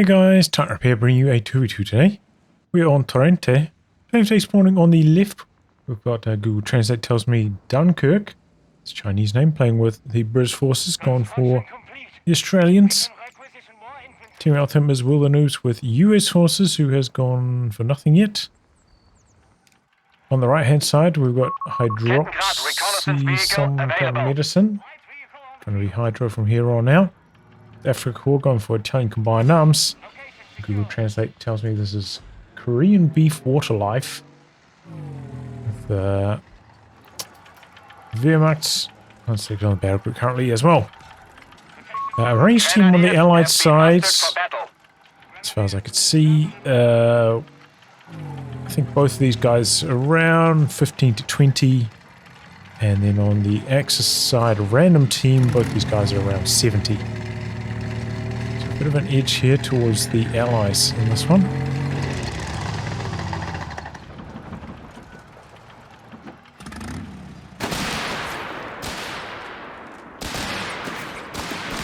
Hey guys, Tightrope here, bringing you a 2v2 today. We're on Torrente. Today spawning on the left. We've got Google Translate tells me Dunkirk. It's a Chinese name, playing with the British forces, gone for the Australians. Team out him is WillTHENOOBz with US forces, who has gone for nothing yet. On the right hand side, we've got Hydroxy, some kind of medicine. Going to be Hydro from here on out. Afrika going for Italian combined arms. Google Translate tells me this is Korean beef water life. With Wehrmacht on the battle group currently as well. Ranged team on the Allied side, as far as I could see. I think both of these guys are around 15 to 20. And then on the Axis side, a random team, both these guys are around 70. Bit of an edge here towards the Allies in this one.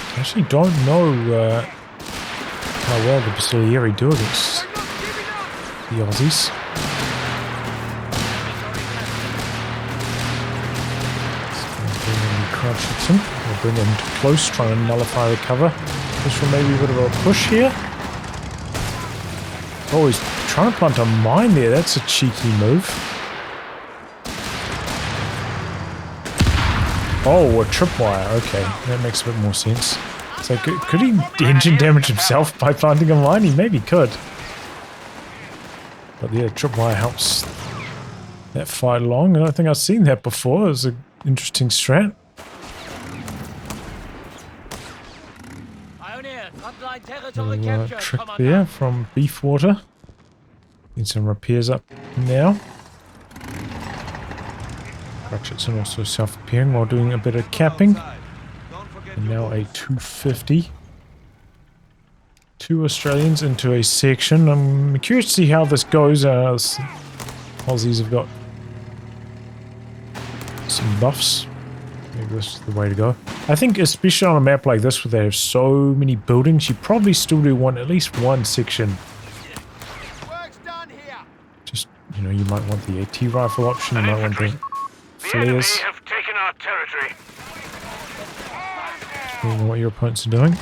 I actually don't know how well the Basilieri do against the Aussies. We'll bring him close, trying to nullify the cover. This will maybe a bit of a push here. Oh, he's trying to plant a mine there. That's a cheeky move. Oh, a tripwire. Okay, that makes a bit more sense. So could he engine damage himself by planting a mine? He maybe could. But yeah, tripwire helps that fight along. I don't think I've seen that before. It's an interesting strat. Little trick there from Beefwater. Need some repairs up now. Ratchetson also self-repairing while doing a bit of capping. And now a 250. Two Australians into a section. I'm curious to see how this goes. Aussies have got some buffs. Maybe this is the way to go. I think especially on a map like this where they have so many buildings, you probably still do want at least one section. Just, you know, you might want the AT rifle option, you might want the flares. Depending on what your opponents are doing.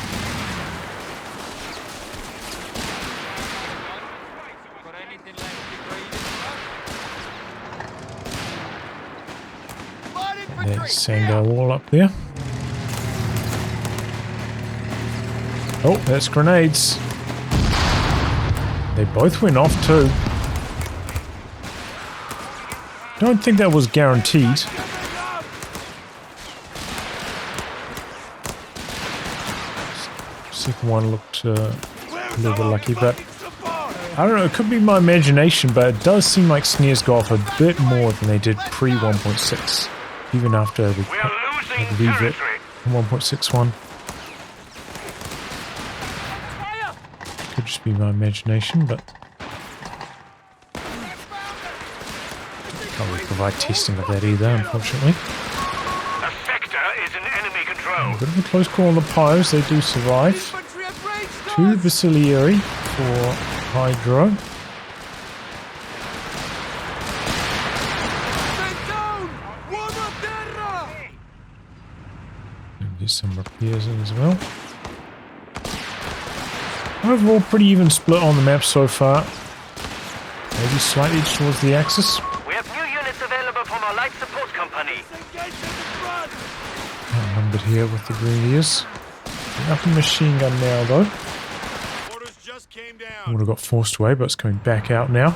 There's Sangar wall up there. Oh, that's grenades. They both went off too. Don't think that was guaranteed. Second one looked a little bit lucky, but I don't know, it could be my imagination, but it does seem like snares go off a bit more than they did pre 1.6. Even after the revert 1.61. Could just be my imagination, but can't really provide testing of that either, unfortunately. A sector is in enemy control. A bit of a close call on the Pyros, they do survive. Two Basilieri for Hydro. Get some repairs in as well. Overall, pretty even split on the map so far. Maybe slightly towards the Axis. We have new units available from our light support company. Outnumbered here with the Grenadiers. Up in machine gun now, though. Would have got forced away, but it's coming back out now.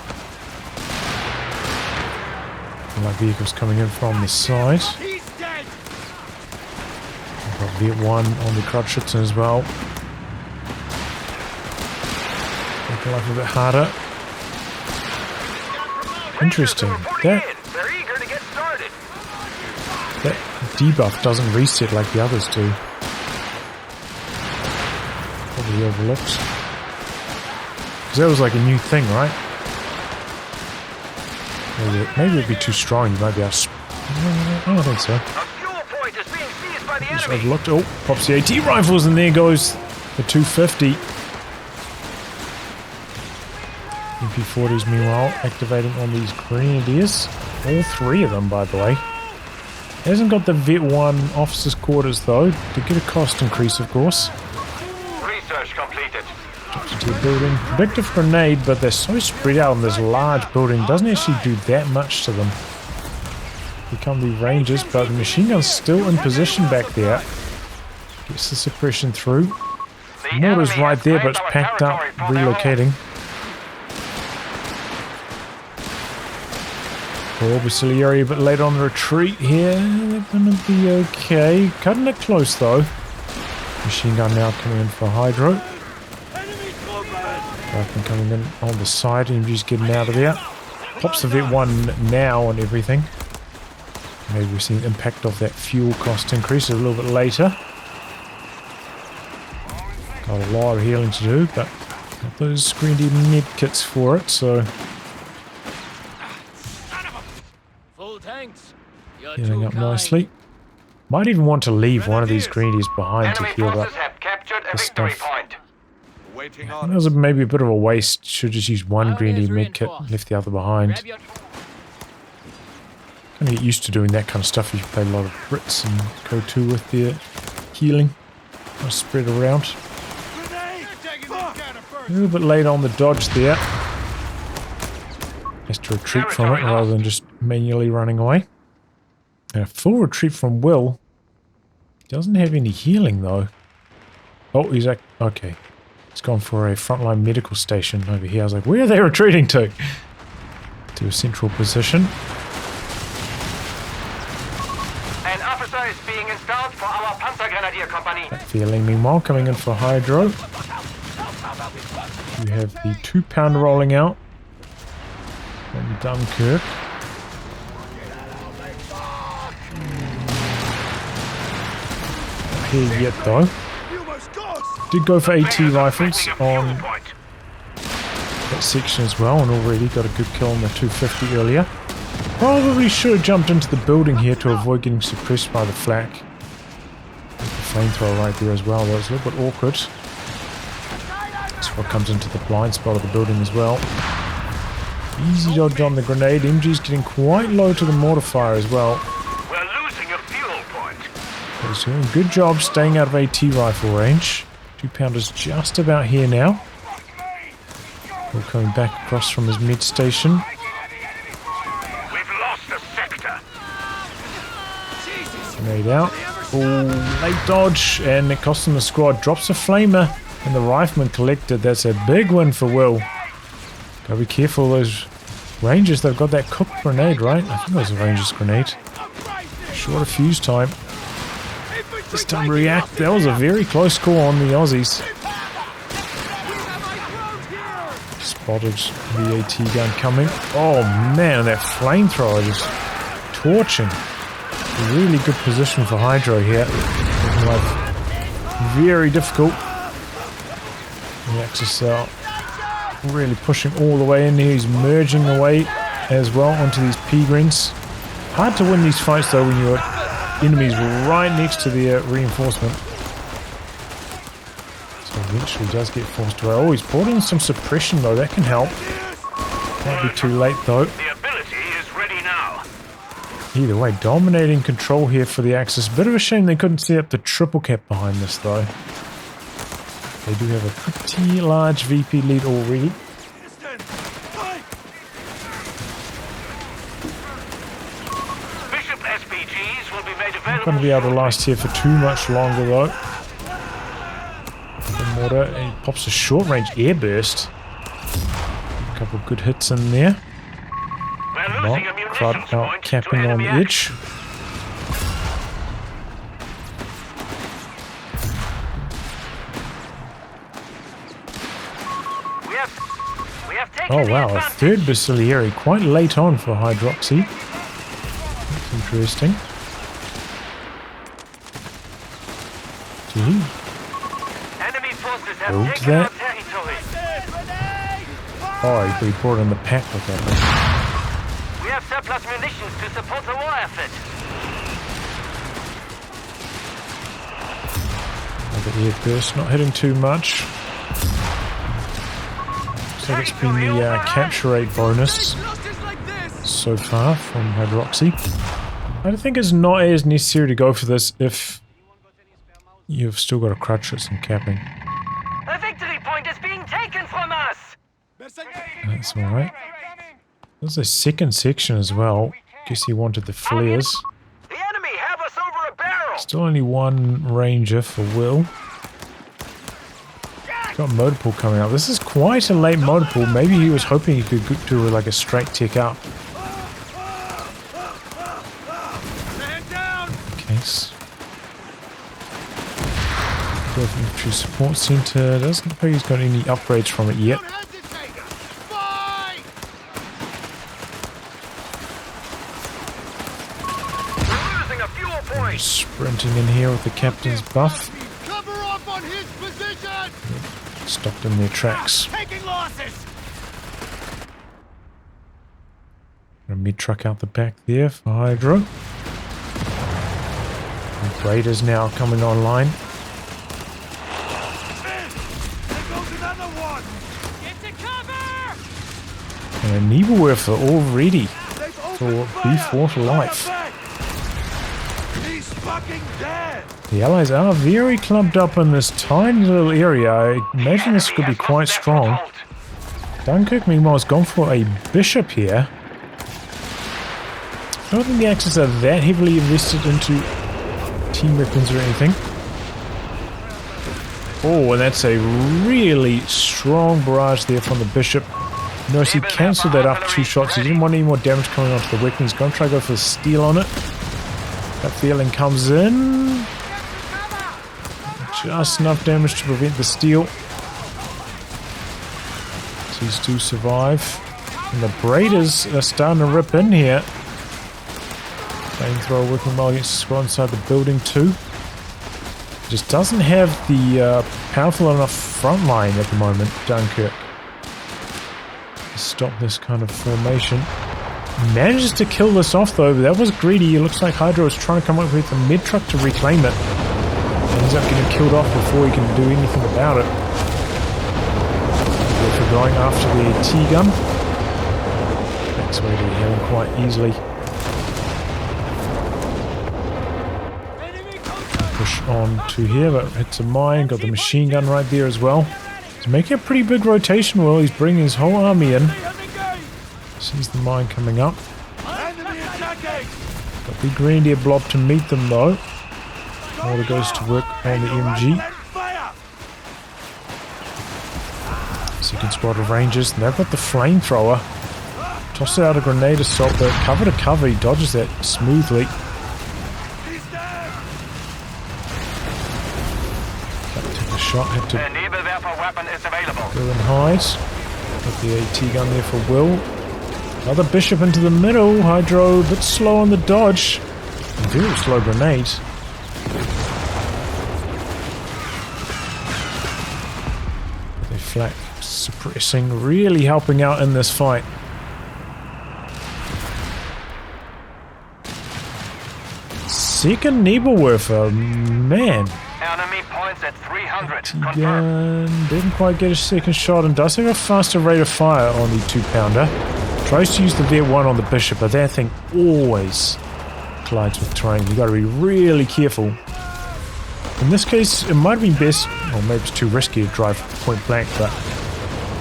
Like vehicles coming in from the side. Got V1 on the Crudschützen as well. Making life a bit harder. Interesting. That debuff doesn't reset like the others do. Probably overlooked. Because that was like a new thing, right? Maybe it'd be too strong. You might be able to... I don't think so. Just overlooked. Oh, pops the AT rifles, and there goes the 250. MP40s, meanwhile, activating on these grenadiers. All three of them, by the way. Hasn't got the Vet 1 officer's quarters, though, to get a cost increase, of course. Research completed. Drops into the building. Predictive grenade, but they're so spread out in this large building, doesn't actually do that much to them. Become the rangers, but the machine gun's still in position back there. Gets the suppression through. The mortar's right there, but it's packed up, relocating. Orbital area, but later on the retreat here. They're gonna be okay. Cutting it close though. Machine gun now coming in for Hydro. Rifleman coming in on the side, and just getting out of there. Pops the Vet 1 now on everything. Maybe we're seeing the impact of that fuel cost increase a little bit later. Got a lot of healing to do, but got those grenadier med kits for it, so. Healing up nicely. Might even want to leave one of these grenadiers behind to heal up the stuff. I think that was maybe a bit of a waste. Should just use one grenadier med kit, left the other behind. Kind of get used to doing that kind of stuff if you play a lot of Brits and go to with their healing. I'll spread around. A little bit late on the dodge there. Has to retreat from it rather than just manually running away. And a full retreat from Will. Doesn't have any healing though. Oh, he's like, okay. He's gone for a frontline medical station over here. I was like, where are they retreating to? To a central position. An officer is being installed for our Panzer Grenadier Company. That feeling, meanwhile, coming in for Hydro. You have the 2-pounder rolling out from Dunkirk. Not here yet, though. Did go for AT rifles on that section as well, and already got a good kill on the 250 earlier. Probably should have jumped into the building here to avoid getting suppressed by the flak. The flamethrower right there as well, though it's a little bit awkward. That's what comes into the blind spot of the building as well. Easy dodge on the grenade. MG's getting quite low to the mortar fire as well. We're losing a fuel point. He's doing a good job staying out of AT rifle range. 2-pounder's just about here now. We're coming back across from his mid station. We've lost the sector. Grenade out. Oh, late dodge, and it costs him the squad. Drops a flamer, and the rifleman collected. That's a big win for Will. Gotta be careful, those rangers, they've got that cooked grenade, right? I think that was a ranger's grenade. Short of fuse time. This time react. That was a very close call on the Aussies. Spotted the AT gun coming. Oh man, that flamethrower just torching. A really good position for Hydro here. Looking like very difficult. The Axis out. Really pushing all the way in here. He's merging away as well onto these P-Grins. Hard to win these fights though when your enemies right next to the reinforcement. So eventually does get forced away. Oh, he's brought in some suppression though. That can help. Might be too late though. The ability is ready now. Either way, dominating control here for the Axis. Bit of a shame they couldn't set up the triple cap behind this though. They do have a pretty large VP lead already. Bishop SPGs will be made available. Not going to be able to last here for too much longer though. The mortar, and he pops a short range airburst. A couple of good hits in there. We're losing a munitions Crowd point out to capping on enemy the action. edge. Oh wow, a third Bacillary quite late on for Hydroxy. That's interesting. Gee. Enemy forces have Moved taken that. our territory. Oh, he brought in the pack with that one. We have surplus munitions to support the war effort. Another air burst, not hitting too much. Looks like it's been the capture rate bonus so far from Hydroxy. I think it's not as necessary to go for this if you've still got a crutchless and capping. The victory point is being taken from us! That's alright. There's a second section as well. Guess he wanted the flares. The enemy have us over a barrel! Still only one ranger for Will. Got motor pool coming up. This is quite a late motor pool. Maybe he was hoping he could do like a straight tick up. Case. Infantry support center. Doesn't look like he's got any upgrades from it yet. Sprinting in here with the captain's buff. Stopped in their tracks. Got a mid truck out the back there for Hydro. And Raiders now coming online. And a Nebelwerfer all ready for B4 for life. The Allies are very clumped up in this tiny little area. I imagine this could be quite strong. Dunkirk, meanwhile, has gone for a bishop here. I don't think the Axis are that heavily invested into team weapons or anything. Oh, and that's a really strong barrage there from the bishop. Notice he cancelled that after 2 shots. He didn't want any more damage coming onto the weapon. He's going to try to go for the steel on it. That feeling comes in. Just enough damage to prevent the steel. These two survive. And the Braiders are starting to rip in here. Flamethrower working well against the squad inside the building too. Just doesn't have the powerful enough front line at the moment, Dunkirk. To stop this kind of formation. Manages to kill this off though, but that was greedy. It looks like Hydro is trying to come up with a mid truck to reclaim it. Ends up getting killed off before he can do anything about it. If going after the T-gun. That's where they're healing quite easily. Push on to here, but hits a mine. Got the machine gun right there as well. He's making a pretty big rotation while he's bringing his whole army in. Sees the mine coming up. Got the Grenadier blob to meet them though. Order goes to work on the MG. Second squad of Rangers, and they've got the flamethrower. Tosses out a grenade assault, but cover to cover, he dodges that smoothly. Took a shot, had to go and hide. Got the AT gun there for Will. Another bishop into the middle. Hydro a bit slow on the dodge. Very slow grenades. They flak suppressing, really helping out in this fight. Second Nebelwerfer, man. Enemy points at 300. T-gun didn't quite get a second shot and does have a faster rate of fire on the 2-pounder. Tries to use the V1 on the bishop, but that thing always collides with terrain. You got to be really careful. In this case, it might have been best, or maybe it's too risky to drive point blank, but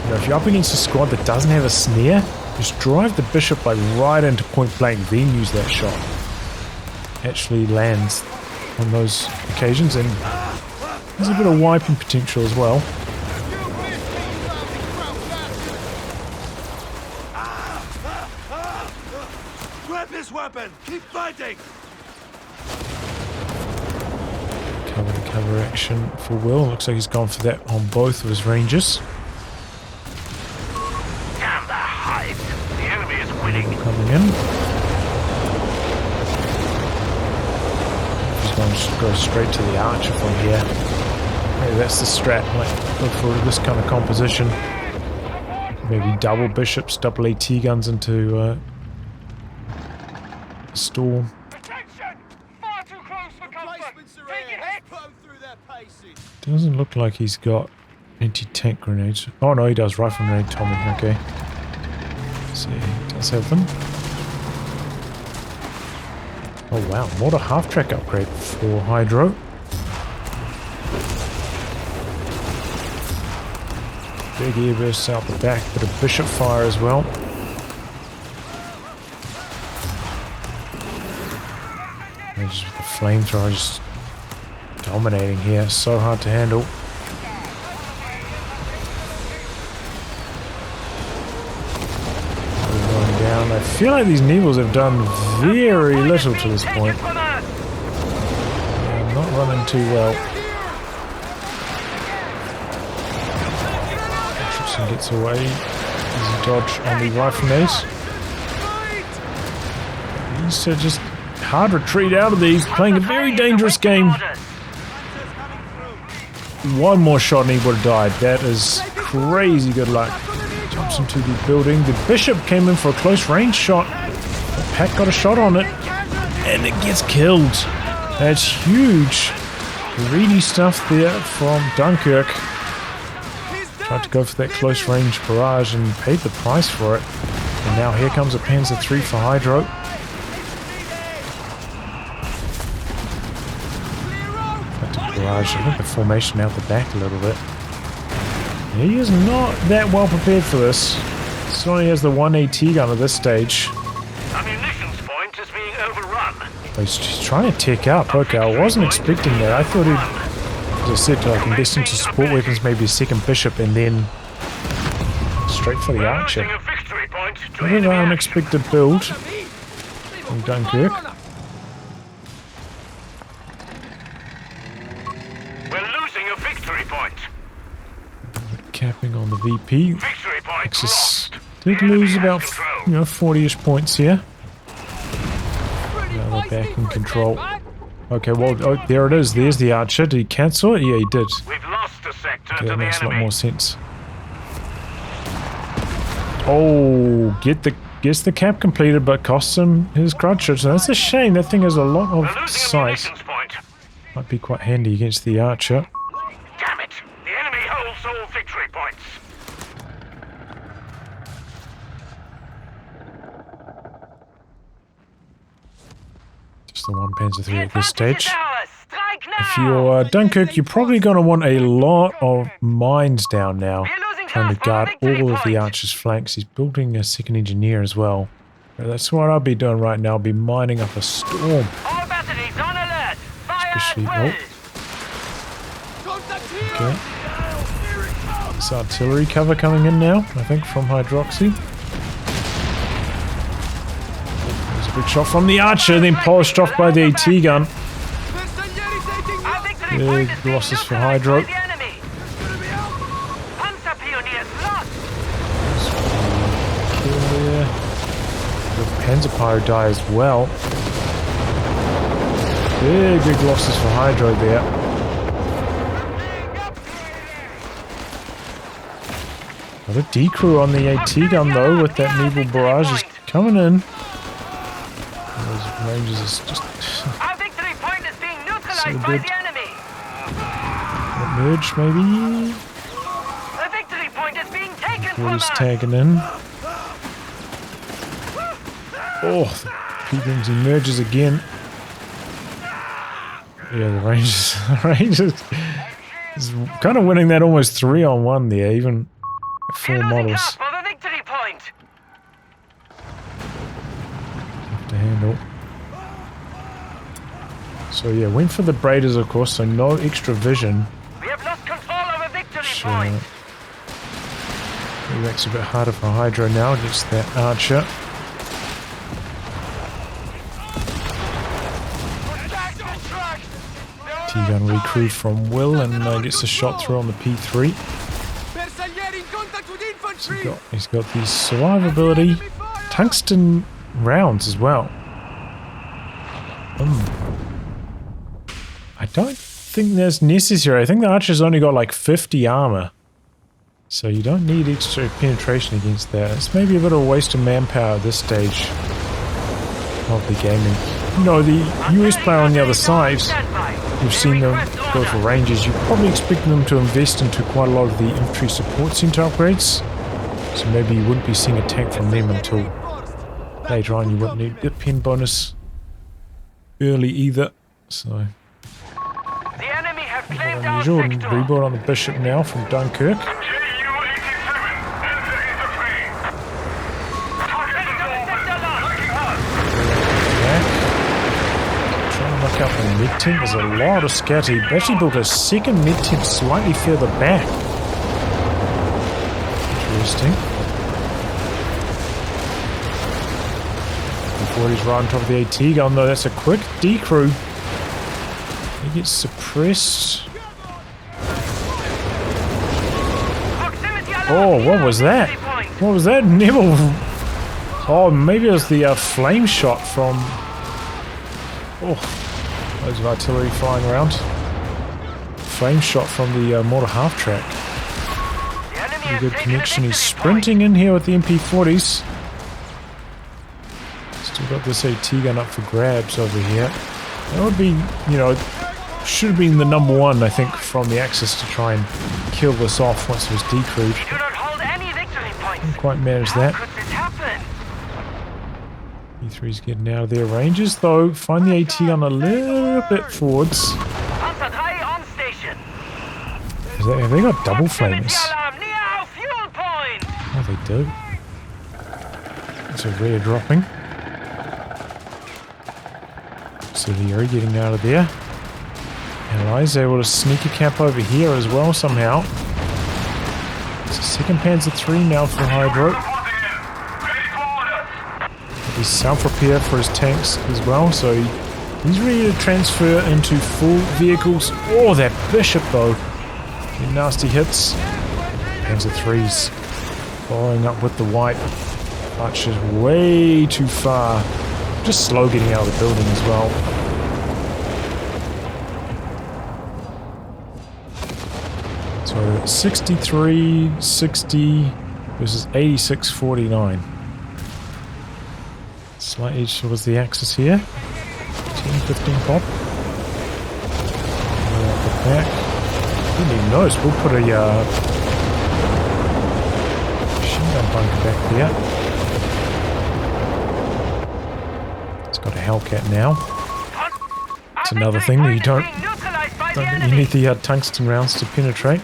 you know, if you're up against a squad that doesn't have a snare, just drive the bishop like right into point blank, then use that shot. Actually lands on those occasions, and there's a bit of wiping potential as well. Grab this weapon! Keep fighting! Cover to cover action for Will. Looks like he's gone for that on both of his Rangers. Damn the hype! The enemy is winning. Coming in. He's going to go straight to the archer from here. Maybe that's the strat. Like, look for this kind of composition. Maybe double bishops, double AT guns into storm. Far too close for comfort. Take it, hit! Doesn't look like he's got Anti-tank grenades. Oh no, he does rifle grenade Tommy, okay. So yeah, he does have them. Oh wow, mortar half-track upgrade for Hydro. Big airbursts out the back, bit of bishop fire as well. And just with the flamethrower just dominating here, so hard to handle. Going down. I feel like these Nevils have done very little to this point. Yeah, not running too well. Gets away. Easy dodge on the rifle nades. Needs to just hard retreat out of these. Playing a very dangerous game. One more shot and he would have died. That is crazy good luck. Jumps into the building. The bishop came in for a close range shot. The pack got a shot on it. And it gets killed. That's huge. Greedy stuff there from Dunkirk. Tried to go for that close range barrage and paid the price for it. And now here comes a Panzer III for Hydro. Got to barrage, I think the formation out the back a little bit. He is not that well prepared for this. He only has the one AT gun at this stage. Ammunitions point is being overrun. He's trying to take up. Okay, I wasn't expecting that. I thought he'd, as I said, like invest into support weapons, maybe a second bishop, and then straight for the archer. A bit of an unexpected build from Dunkirk. We're losing a victory point. Capping on the VP. Axis did lose about 40-ish points here. Now they're back in control. Okay, well, oh, there it is. There's the archer. Did he cancel it? Yeah, he did. We've lost a sector Okay, to that the makes a lot enemy. more sense. Oh, gets the cap completed, but costs him his crutch. So that's a shame. That thing has a lot We're of losing sight. ammunitions point. Might be quite handy against the archer. Damn it! The enemy holds all victory points. Just the one Panzer III at this stage. Ours. Strike now. If you're Dunkirk, you're probably going to want a lot of mines down now, trying to guard all of the archer's flanks. He's building a second engineer as well. That's what I'll be doing right now. I'll be mining up a storm. All batteries on alert. Fire Especially, at will. Okay. This artillery cover coming in now, I think, from Hydroxy. There's a big shot from the archer, then polished off by the AT gun. Our victory Big point is being losses for neutralized Hydro. by the enemy. Panzer pioneers lost. Yeah. The Panzer Pyro die as well. Big losses for Hydro there. Got a decrew on the AT gun though, with that Nebel barrage is coming in. Those ranges is just Our victory point is being neutralized So by good. the enemy. merge maybe. The victory point is being taken from Quarters us. tagging in. Oh, the Pilgrims emerges again. Yeah, the Rangers is kind of winning that almost 3-on-1 there, even at We're 4 losing models. half of a victory point. Tough to handle. So yeah, went for the Braiders of course, so no extra vision. We have lost control of a victory So, point. maybe that's a bit harder for Hydro now against that Archer. T-gun recruit from Will and gets a shot through on the P3. So he's got the survivability, tungsten rounds as well. I don't think that's necessary. I think the Archer's only got like 50 armor. So you don't need extra penetration against that. It's maybe a bit of a waste of manpower at this stage of the gaming. You know, the US player on the other side, you've seen them go for Rangers, you're probably expecting them to invest into quite a lot of the infantry support center upgrades. So maybe you wouldn't be seeing a tank from them until later on. You wouldn't need the pin bonus early either. So The enemy have claimed our unusual. sector. Rebuild on the Bishop now from Dunkirk. Look out for the mid tent. There's a lot of scatter. He actually built a second mid tent slightly further back. Interesting. Before he's right on top of the AT gun, though, that's a quick decrew. He gets suppressed. Oh, what was that? What was that? Neville. Oh, maybe it was the flame shot from. Oh. Loads of artillery flying around. Flame shot from the mortar half track. Pretty good connection. He's sprinting in here with the MP40s. Still got this AT gun up for grabs over here. That would be, you know, should have been the number one, I think, from the Axis to try and kill this off once it was decrewed. Didn't quite manage that. E3's getting out of their ranges, though. Find the AT gun a little bit forwards. Have they got double flames? Oh, they do. It's a rare dropping. Artillery getting out of there. Allies able to sneak a cap over here as well somehow. It's a second Panzer III now for Hydro. He's self-repair for his tanks as well, so he's ready to transfer into full vehicles. Oh, that Bishop though. Nasty hits. Panzer III's following up with the white. Archer's way too far. Just slow getting out of the building as well. So 63-60 versus 86-49. Slight edge towards the Axis here. 10-15 pop. At the back. Didn't even notice. We'll put a machine gun bunker back there. It's got a Hellcat now. It's another thing that you don't think you need the tungsten rounds to penetrate.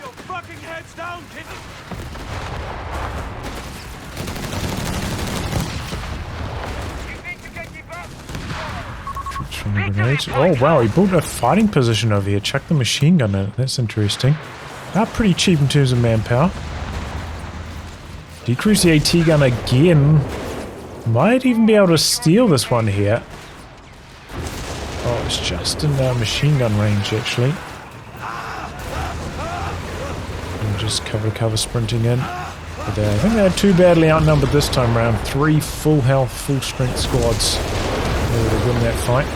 Oh wow, he built a fighting position over here. Chuck the machine gun in it. That's interesting. Pretty cheap in terms of manpower. Decrease the AT gun again. Might even be able to steal this one here. Oh, it's just in machine gun range actually. And just cover sprinting in. But I think they're too badly outnumbered this time around. 3 full health, full strength squads. They would win that fight.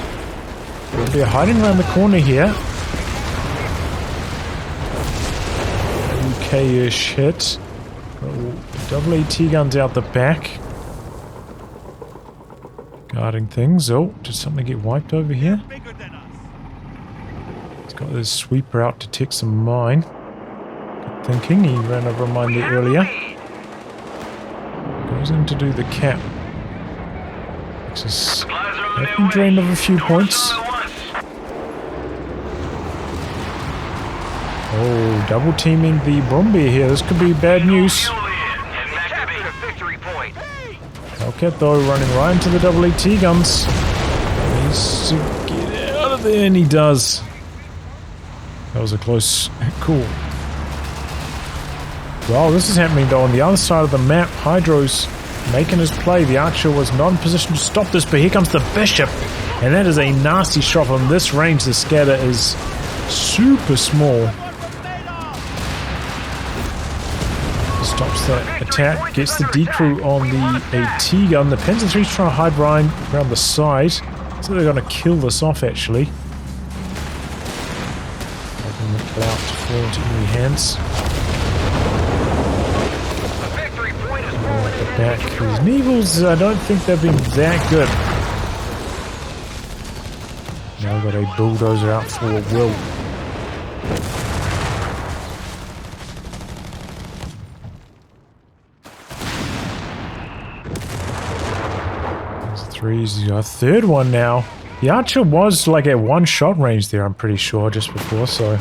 They're hiding around the corner here. Okay-ish hit. Double AT guns out the back. Guarding things. Oh, did something get wiped over here? He's got this sweeper out to take some mine. Good thinking. He ran over a mine there earlier. Goes in to do the cap. Axis have been drained of a few points. Oh, double teaming the Brombeer here. This could be bad news. Hellcat though running right into the double AT guns. He needs to get out of there, and he does. That was a close call. Well, this is happening though on the other side of the map. Hydro's making his play. The Archer was not in position to stop this, but here comes the Bishop. And that is a nasty shot from this range. The scatter is super small. Stops the attack, gets the decrew on the AT gun. The Panzer III's trying to hide around the side. So they're going to kill this off actually. Hoping the clout to fall into enemy hands. At the back, these Nevils, I don't think they've been that good. Now we've got a bulldozer out for Will. Threes, you got a third one now. The archer was like at one shot range there, I'm pretty sure, just before, so.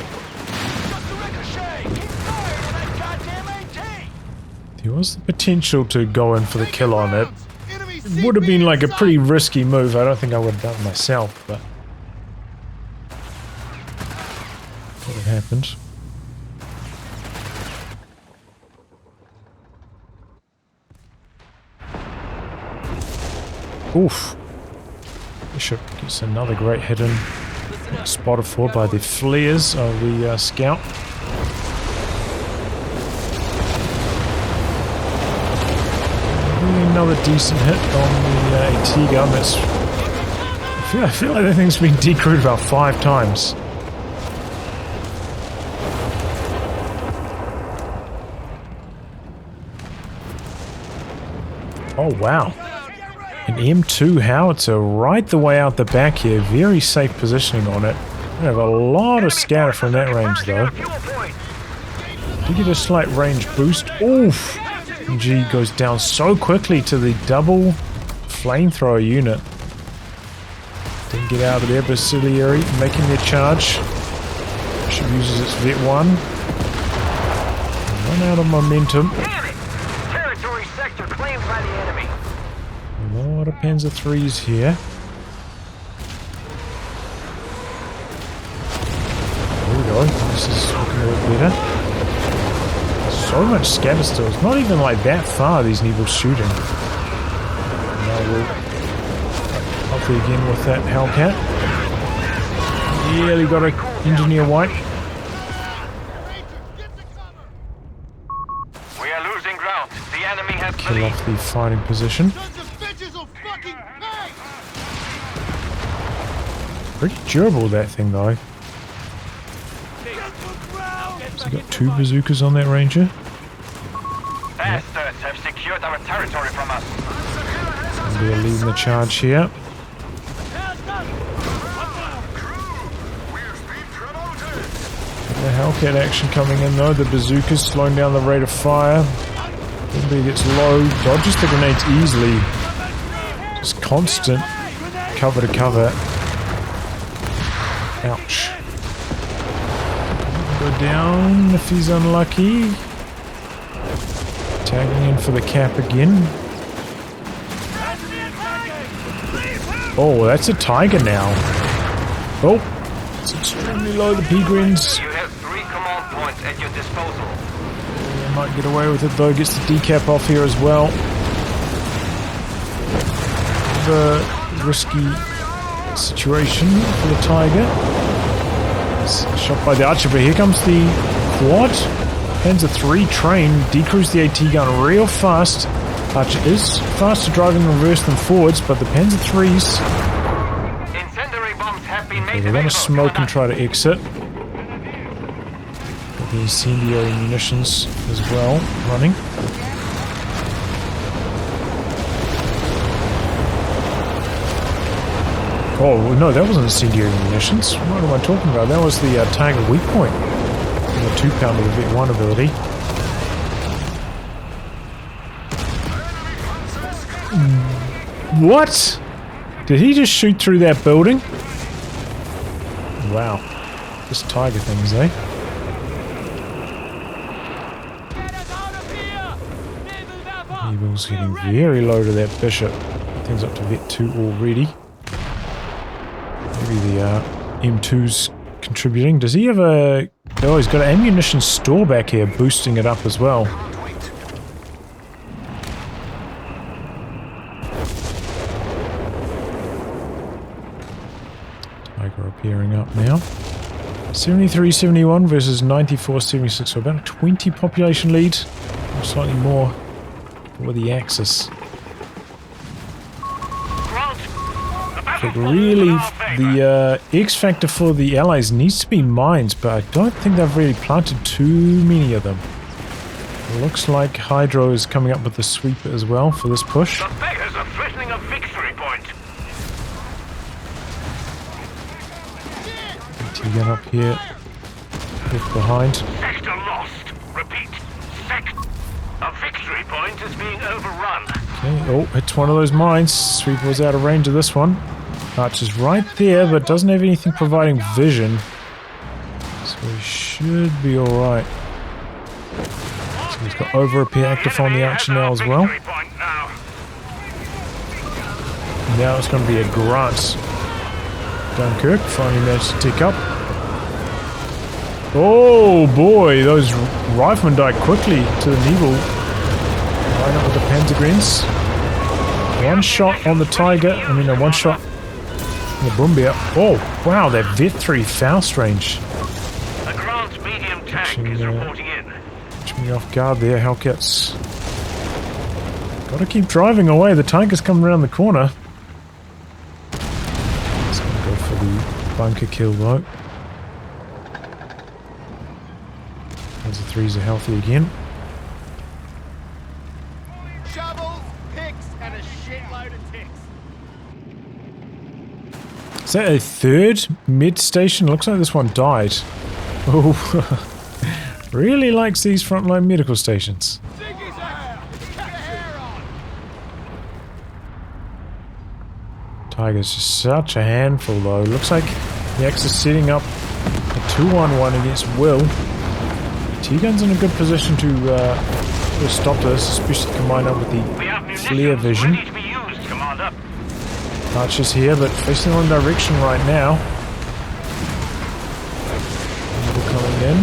There was the potential to go in for the kill on it. It would have been like a pretty risky move. I don't think I would have done it myself, but. What happened? Oof. Bishop gets another great hit in. Spotted for by the flares of the scout. Really another decent hit on the AT gun. That's. I feel like that thing's been decrewed about 5 times. Oh wow. An M2 howitzer right the way out the back here. Very safe positioning on it. We have a lot of scatter from that range though. Did get a slight range boost. Oof! G goes down so quickly to the double flamethrower unit. Didn't get out of there, Basiliary making their charge. Bishop uses its Vet 1. Run out of momentum. Territory sector claimed by the enemy. A lot of Panzer IIIs here. There we go. This is looking a bit better. So much scatter still. It's not even like that far, these Nebels shooting. Now we'll hopefully again with that Hellcat. Nearly got a engineer white. We are losing ground. The enemy has Kill off the fighting position. Pretty durable that thing though. So got 2 bazookas on that ranger. Bastards have secured our territory from us. And they're leading the charge here. The Hellcat action coming in though. The bazookas slowing down the rate of fire. Everybody gets low. Dodges the grenades easily. Just constant cover to cover. Ouch. Go down if he's unlucky. Tagging in for the cap again. Oh, that's a tiger now. Oh, it's extremely low, the Pegrins. You have 3 command points at your disposal. Yeah, might get away with it though, gets the decap off here as well. The risky situation for the tiger. It's shot by the archer, but here comes the quad. Panzer III train, decrews the AT gun real fast. Archer is faster driving reverse than forwards, but the Panzer III's. Incendiary bombs have been made. They're going to smoke and try to exit. Got the incendiary munitions as well running. Oh no, that wasn't incendiary munitions. What am I talking about? That was the target weak point. The 2-pounder with Vet 1 ability. What? Did he just shoot through that building? Wow. Just tiger things, eh? Nebel's getting very low to that bishop. Things up to Vet 2 already. Maybe the M2's contributing. Does he have a... Oh, he's got an ammunition store back here, boosting it up as well. Tiger appearing up now. 73-71 versus 94-76, so about a 20 population lead. Or slightly more for the Axis. But really, the X factor for the Allies needs to be mines, but I don't think they've really planted too many of them. It looks like Hydro is coming up with the sweeper as well for this push. The beggars are threatening a victory point. T-gun up here, left behind. Sector lost. Repeat. A victory point is being overrun. Okay, oh, it's one of those mines. Sweeper was out of range of this one. Archer's right there, but doesn't have anything providing vision. So we should be alright. So he's got over repair active on the Archer now as well. Now it's going to be a grunt. Dunkirk finally managed to tick up. Oh boy, those riflemen died quickly to the Nebel. Line up with the Panzergrins. One shot on the Tiger. One shot on the Brumbier. Oh wow, that Vet 3 Faust range. A Grant medium tank is reporting in. Catch me off guard there, Hellcats. Gotta keep driving away. The Tiger's coming around the corner. It's gonna go for the bunker kill though. As the threes are healthy again. Shovels, picks, and a shitload of ticks. Is that a third mid station? Looks like this one died. Oh, really likes these frontline medical stations. Tiger's just such a handful though. Looks like the X is setting up a 2-on-1 against Will. T-Gun's in a good position to stop this, especially combined up with the flare vision. Archer's here, but facing the wrong direction right now. People coming in.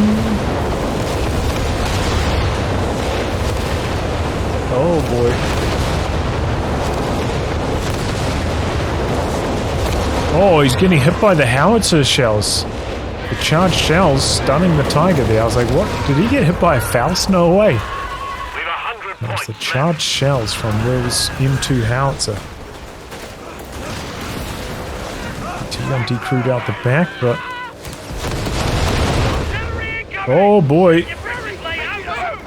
Oh boy. Oh, he's getting hit by the howitzer shells. The charged shells stunning the Tiger there. I was like, what? Did he get hit by a Faust? No way. That's the charged shells from Will's M2 howitzer. T1 decrewed out the back, but... Oh boy.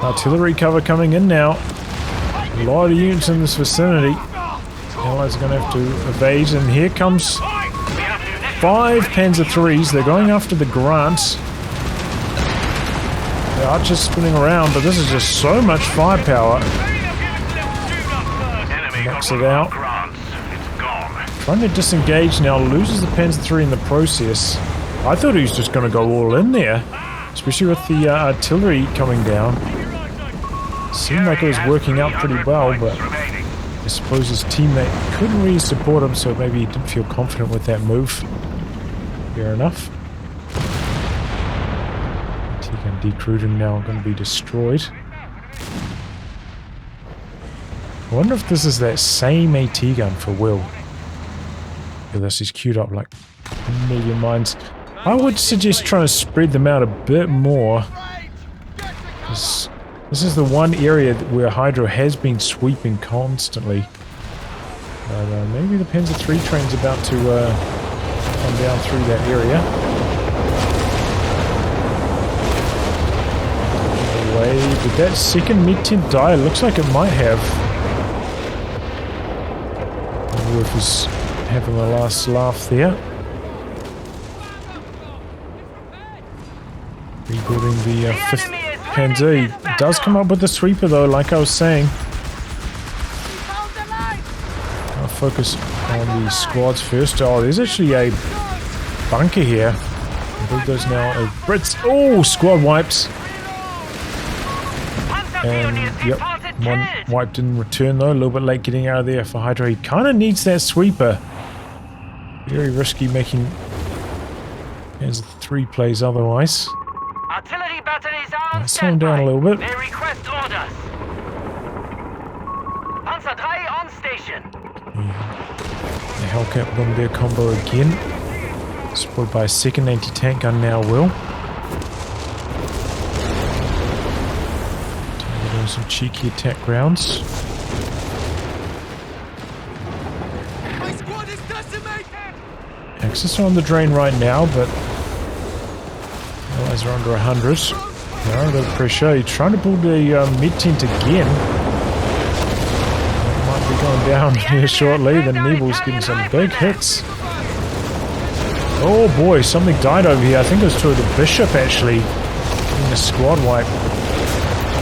Artillery cover coming in now. A lot of units in this vicinity. Allies are going to have to evade, and here comes 5 Panzer IIIs. They're going after the Grants. The Archer's spinning around, but this is just so much firepower. Knocks it out. Trying to disengage now, loses the Panzer III in the process. I thought he was just going to go all in there, especially with the artillery coming down. Seemed like it was working out pretty well, but I suppose his teammate couldn't really support him, so maybe he didn't feel confident with that move. Fair enough. T-Gun decrewed now going to be destroyed. I wonder if this is that same AT gun for Will. Yeah, this is queued up like a million mines. I would suggest trying to spread them out a bit more. This is the one area where Hydro has been sweeping constantly. Maybe the Panzer III train's about to come down through that area. Away. Did that second mid-tent die? It looks like it might have. Wolf is having a last laugh there. Rebuilding the 5th Panzer. He does come up with the sweeper though, like I was saying. I'll focus on the squads first. Oh, there's actually a bunker here. I believe there's now a Brits. Oh, squad wipes. And yep, one wiped in return though. A little bit late getting out of there for Hydro. He kind of needs that sweeper. Very risky making as 3 plays otherwise. Artillery batteries are on slow him down a little bit. They request orders. Panzer III on station. The Hellcat Bombardier combo again. Supported by a second anti-tank gun now, Will. Doing some cheeky attack rounds. My squad is decimated. Axis are on the drain right now, but Allies are under 100. They're under pressure. He's trying to build a mid-tent again. That might be going down here shortly. The Nebel's getting some big hits. Oh boy, something died over here. I think it was to the Bishop actually. Getting a squad wipe.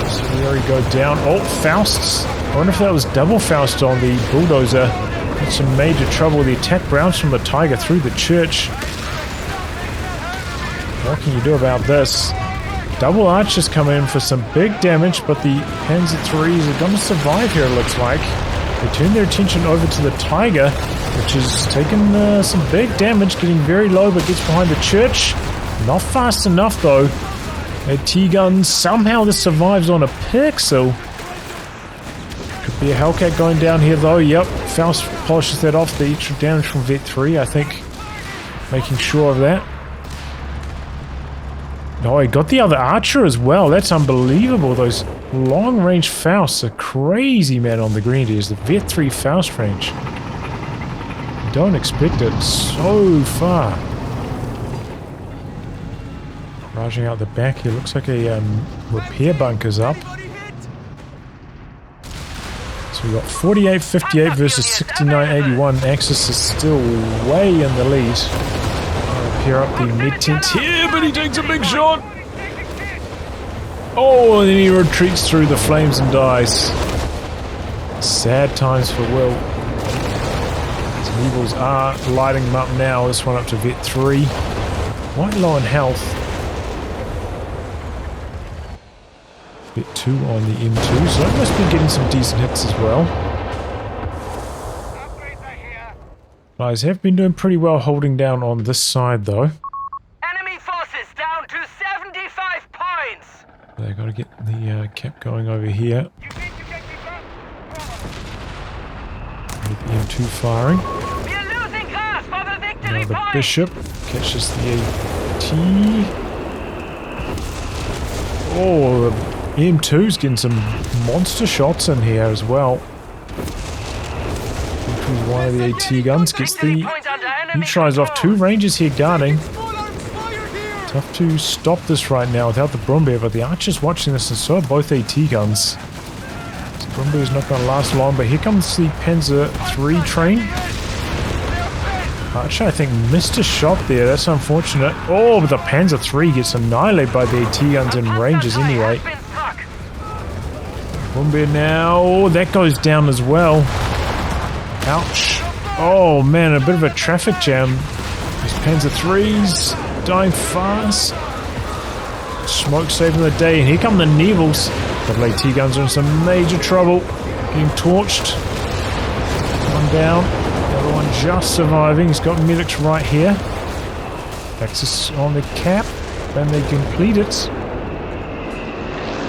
So there we go down. Oh, Faust's I wonder if that was double Faust on the bulldozer. Had some major trouble. The attack rounds from the Tiger through the church. What can you do about this? Double archers coming in for some big damage, but the Panzer IIIs are going to survive here, it looks like. They turn their attention over to the Tiger, which has taken some big damage, getting very low, but gets behind the church. Not fast enough, though. A T-gun, somehow this survives on a pixel. Could be a Hellcat going down here, though. Yep, Faust polishes that off. The extra damage from Vet 3, I think, making sure of that. Oh, he got the other archer as well. That's unbelievable. Those long-range Fausts are crazy, man, on the Grenadiers. The Vet 3 Faust range. You don't expect it so far. Barraging out the back here. Looks like a repair bunker's up. So we got 48-58 versus 69-81. Axis is still way in the lead. Repair up the mid-tent here, but he takes a big shot. Oh, and then he retreats through the flames and dies. Sad times for Will. Some evils are lighting him up now. This one up to Vet 3. Quite low in health. Vet 2 on the M2, so that must be getting some decent hits as well. Guys have been doing pretty well holding down on this side, though. Enemy forces down to 75 points. They got to get the cap going over here. Get the M2 firing. We're losing grasp for the victory Now the point. Bishop catches the AT. Oh, the M2's getting some monster shots in here as well. One of the AT guns gets the neutralize off. Two Rangers here guarding. Tough to stop this right now without the Brumbeer, but the Archer's watching this, and so are both AT guns. So Brumbeer's not going to last long, but here comes the Panzer III train. Archer, I think, missed a shot there. That's unfortunate. Oh, but the Panzer III gets annihilated by the AT guns and Rangers anyway. Brumbeer now. Oh, that goes down as well. Ouch. Oh man, a bit of a traffic jam. These Panzer IIIs dying fast. Smoke saving the day, and here come the Nevils. The AT guns are in some major trouble. Getting torched. One down. The other one just surviving. He's got medics right here. Axis on the cap. And they complete it.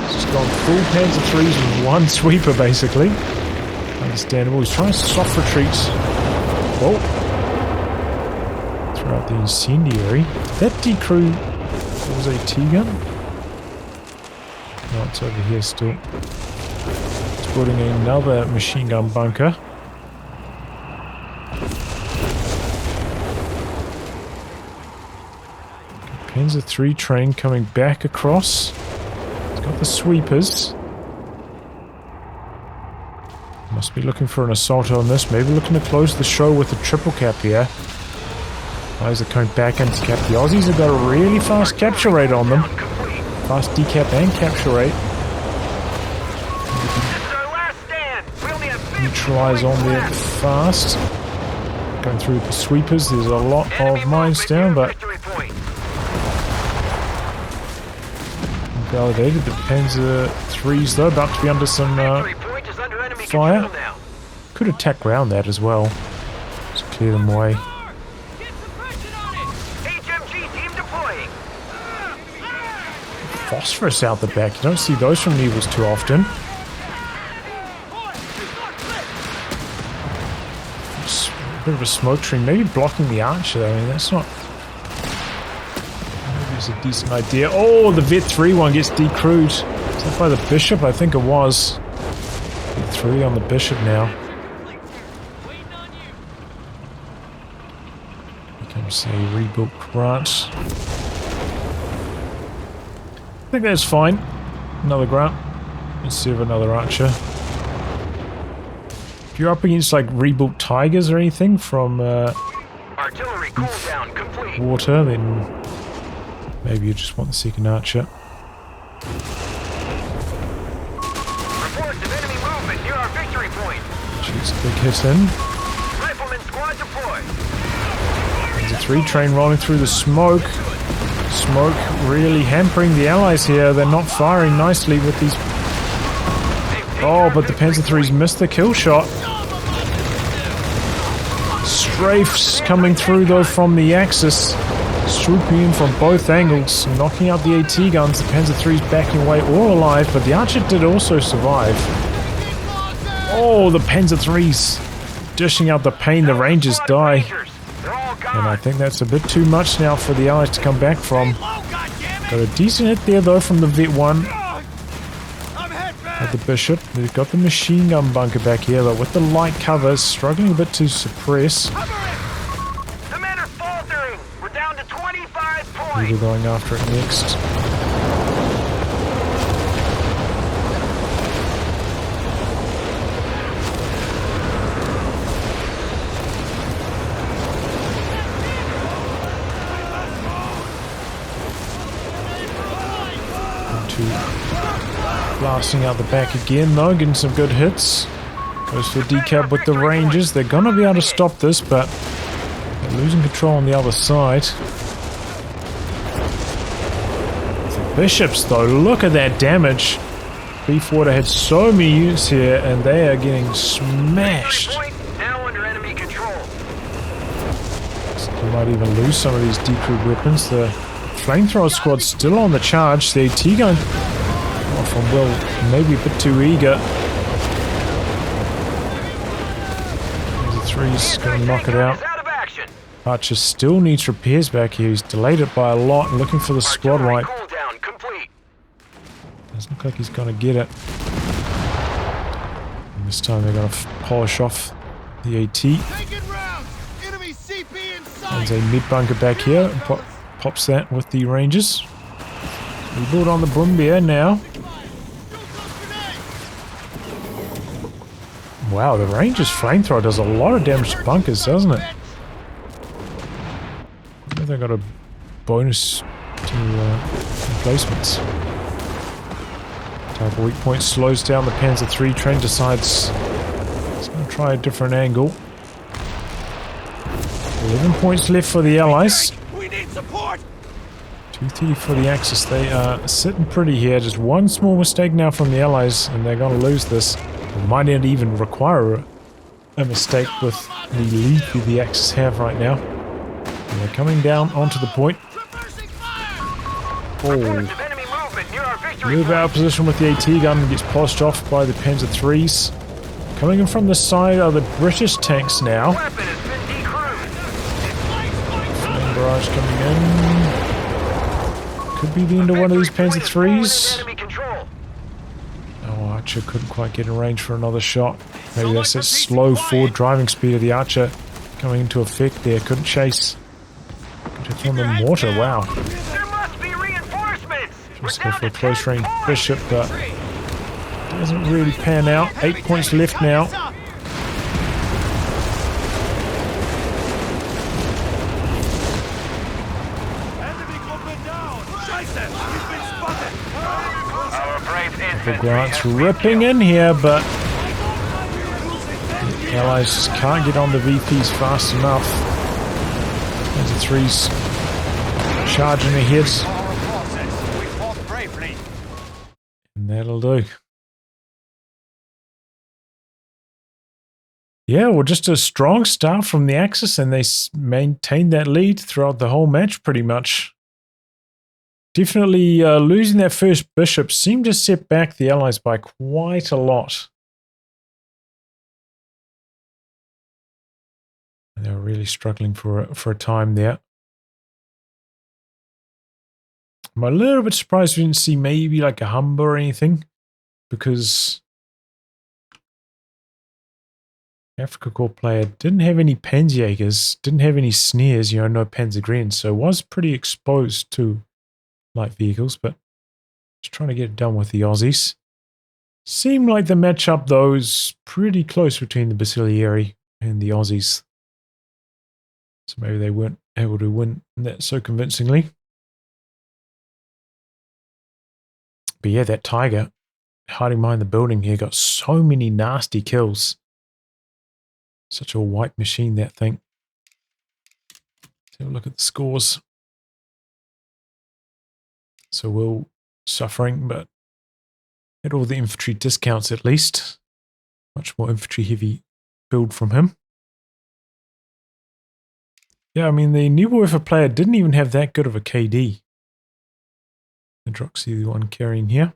He's just gone full Panzer IIIs with one sweeper basically. Understandable. He's trying soft retreats. Oh. Throw out the incendiary. That decrew was a T-gun. No, it's over here still. It's building another machine gun bunker. Panzer III train coming back across. It's got the sweepers. Must be looking for an assault on this. Maybe looking to close the show with a triple cap here. Guys are coming back into cap. The Aussies have got a really fast capture rate on them. Fast decap and capture rate. Neutralize on there fast. Going through the sweepers. There's a lot of mines down, but validated. The Panzer IIIs though about to be under some fire. Could attack round that as well. Just clear them away. Phosphorus out the back. You don't see those from Nevils too often. Just a bit of a smoke screen. Maybe blocking the Archer though. I mean, that's not... Maybe it's a decent idea. Oh, the Vet 3 one gets decrewed. Is that by the Bishop? I think it was. 3 on the Bishop now. Becomes a rebuilt Grant. I think that's fine. Another Grant. Instead of another Archer. If you're up against like rebuilt Tigers or anything from artillery cooldown complete. Water, then maybe you just want the second Archer. Reports of enemy movement near our It's a big hit in. Rifleman squad deployed. There's a 3 train rolling through the smoke. Smoke really hampering the allies here. They're not firing nicely with these. Oh, but the Panzer III's missed the kill shot. Strafes coming through though from the Axis. Swooping in from both angles, knocking out the AT guns. The Panzer III's backing away, all alive, but the Archer did also survive. Oh, the Panzer III's dishing out the pain. The Rangers die. And I think that's a bit too much now for the Allies to come back from. Got a decent hit there though from the Vet 1. Got the Bishop. They've got the machine gun bunker back here, but with the light cover, struggling a bit to suppress. Commander faltering. We're down to 25 points. We're going after it next. Blasting out the back again though, getting some good hits. Goes for decap with the Rangers. They're gonna be able to stop this, but they're losing control on the other side. The Bishops though, look at that damage. Beefwater had so many units here and they are getting smashed. Now under enemy control. So they might even lose some of these deep root weapons. The flamethrower squad's still on the charge. The AT gun from Will, maybe a bit too eager. The 3's going to knock it out. Archer still needs repairs back here. He's delayed it by a lot and looking for the squad wipe. Doesn't look like he's going to get it. And this time they're going to polish off the AT. There's a mid bunker back here. And pops that with the Rangers. Rebuild on the Brumbier now. Wow, the Rangers flamethrower does a lot of damage to bunkers, doesn't it? I think they got a bonus to replacements. Type of weak point slows down the Panzer III. Train decides it's going to try a different angle. 11 points left for the Allies. We need support. 230 for the Axis. They are sitting pretty here. Just one small mistake now from the Allies and they're going to lose this. It might not even require a mistake with the lead that the Axis have right now. And they're coming down onto the point. Oh. Move out of position with the AT gun and gets polished off by the Panzer III's. Coming in from the side are the British tanks now. Flame barrage coming in. Could be the end of one of these Panzer III's. Oh, Archer couldn't quite get in range for another shot. Maybe that's that slow forward driving speed of the Archer coming into effect there. Couldn't chase. Could hit on the mortar, wow. Just go for a close range Bishop, but doesn't really pan out. 8 points left now. The Grant's ripping in here, but the Allies just can't get on the VPs fast enough. Panzer III's charging ahead. And that'll do. Yeah, well, just a strong start from the Axis, and they maintained that lead throughout the whole match pretty much. Definitely losing that first Bishop seemed to set back the Allies by quite a lot. And they were really struggling for a time there. I'm a little bit surprised we didn't see maybe like a Humber or anything, because Afrika Korps player didn't have any Panzerjägers, didn't have any snares, you know, no Panzergrenadiers, so was pretty exposed to light vehicles, but just trying to get it done with the Aussies. Seemed like the matchup, though, is pretty close between the Basilieri and the Aussies. So maybe they weren't able to win that so convincingly. But yeah, that Tiger hiding behind the building here got so many nasty kills. Such a white machine, that thing. Let's have a look at the scores. So Will suffering, but had all the infantry discounts at least. Much more infantry heavy build from him. Yeah, I mean, the Nebelwerfer player didn't even have that good of a KD. Hydroxy, the one carrying here.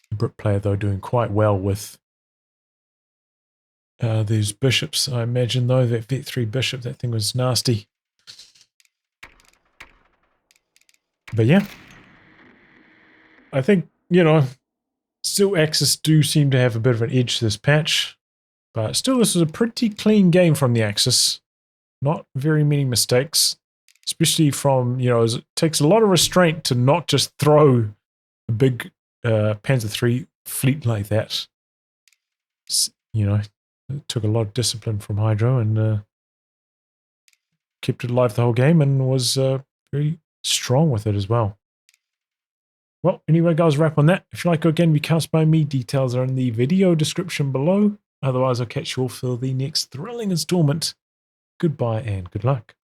The Brit player, though, doing quite well with these bishops. I imagine, though, that Vet 3 bishop, that thing was nasty. But yeah. I think, you know, still Axis do seem to have a bit of an edge this patch. But still, this was a pretty clean game from the Axis. Not very many mistakes. Especially from, you know, it takes a lot of restraint to not just throw a big Panzer III fleet like that. You know, it took a lot of discipline from Hydro and kept it alive the whole game and was very strong with it as well. Well, anyway, guys, wrap on that. If you like, again, be cast by me. Details are in the video description below. Otherwise, I'll catch you all for the next thrilling installment. Goodbye and good luck.